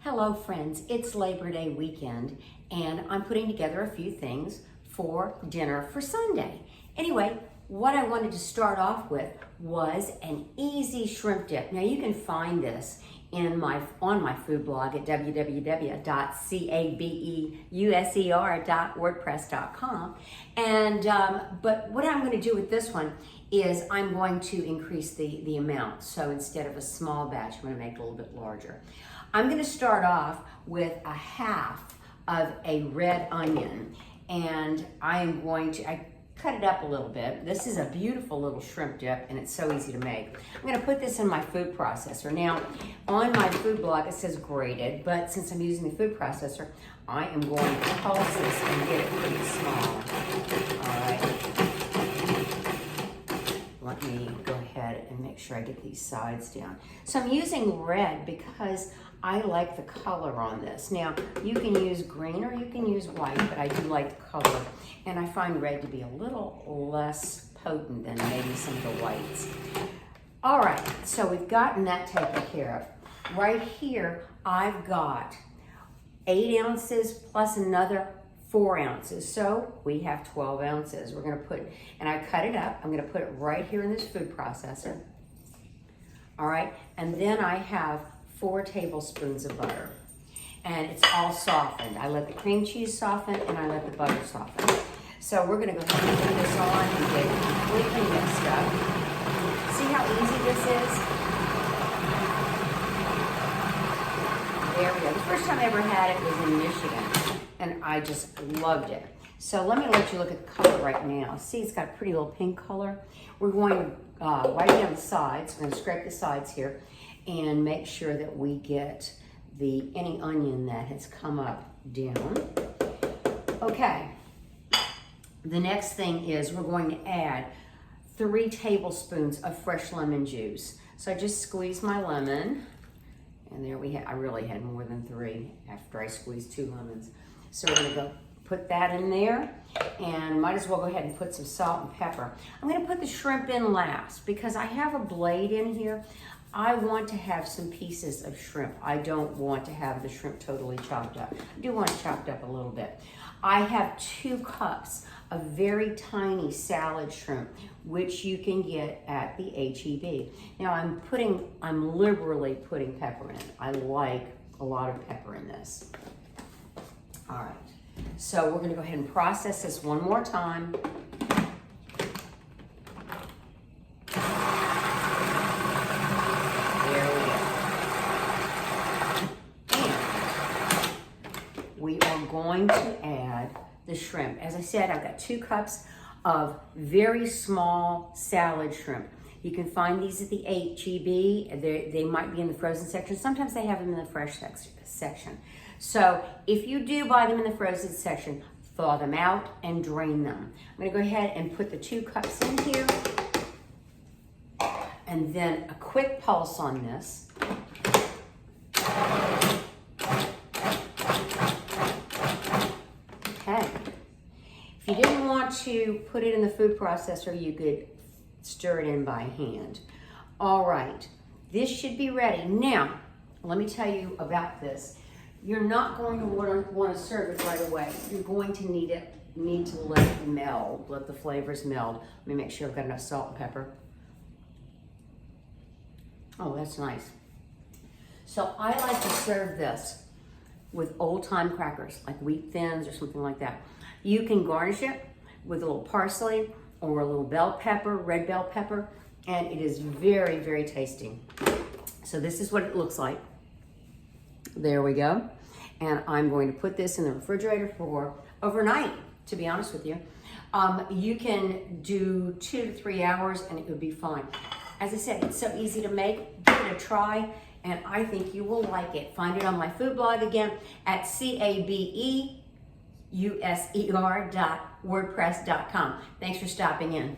Hello friends, it's Labor Day weekend and I'm putting together a few things for dinner for Sunday. Anyway, what I wanted to start off with was an easy shrimp dip. Now you can find this on my food blog at www.cabeuser.wordpress.com. But what I'm going to do with this one is I'm going to increase the amount. So instead of a small batch, I'm going to make it a little bit larger. I'm going to start off with a half of a red onion, and I cut it up a little bit. This is a beautiful little shrimp dip, and it's so easy to make. I'm going to put this in my food processor. Now, on my food blog, it says grated, but since I'm using the food processor, I am going to pulse this and get it pretty small. All right. Let me go ahead and make sure I get these sides down. So I'm using red because I like the color on this. Now, you can use green or you can use white, but I do like the color. And I find red to be a little less potent than maybe some of the whites. All right, so we've gotten that taken care of. Right here, I've got 8 ounces plus another 4 ounces. So we have 12 ounces. We're gonna put, and I cut it up. I'm gonna put it right here in this food processor. All right, and then I have 4 tablespoons of butter. And it's all softened. I let the cream cheese soften and I let the butter soften. So we're gonna go ahead and put this on and get it completely mixed up. See how easy this is? There we go. The first time I ever had it was in Michigan, and I just loved it. So let me let you look at the color right now. See, it's got a pretty little pink color. We're going to wipe down the sides. We're going to scrape the sides here and make sure that we get any onion that has come up down. Okay. The next thing is we're going to add 3 tablespoons of fresh lemon juice. So I just squeezed my lemon, and there we have. I really had more than 3 after I squeezed 2 lemons. So we're going to go put that in there, and might as well go ahead and put some salt and pepper. I'm going to put the shrimp in last because I have a blade in here. I want to have some pieces of shrimp. I don't want to have the shrimp totally chopped up. I do want it chopped up a little bit. I have 2 cups of very tiny salad shrimp, which you can get at the H-E-B. Now I'm liberally putting pepper in. I like a lot of pepper in this. All right, so we're gonna go ahead and process this one more time. We are going to add the shrimp. As I said, I've got 2 cups of very small salad shrimp. You can find these at the H-E-B. They might be in the frozen section. Sometimes they have them in the fresh section. So if you do buy them in the frozen section, thaw them out and drain them. I'm gonna go ahead and put the 2 cups in here, and then a quick pulse on this. Okay. If you didn't want to put it in the food processor, you could stir it in by hand. All right, this should be ready. Now, let me tell you about this. You're not going to want to serve it right away. You're going to need to let it meld, let the flavors meld. Let me make sure I've got enough salt and pepper. Oh, that's nice. So I like to serve this with old-time crackers, like Wheat Thins or something like that. You can garnish it with a little parsley or a little bell pepper, red bell pepper, and it is very, very tasty. So this is what it looks like. There we go. And I'm going to put this in the refrigerator for overnight, to be honest with you. You can do 2 to 3 hours and it would be fine. As I said, it's so easy to make. Give it a try, and I think you will like it. Find it on my food blog again at cabeuser.wordpress.com. Thanks for stopping in.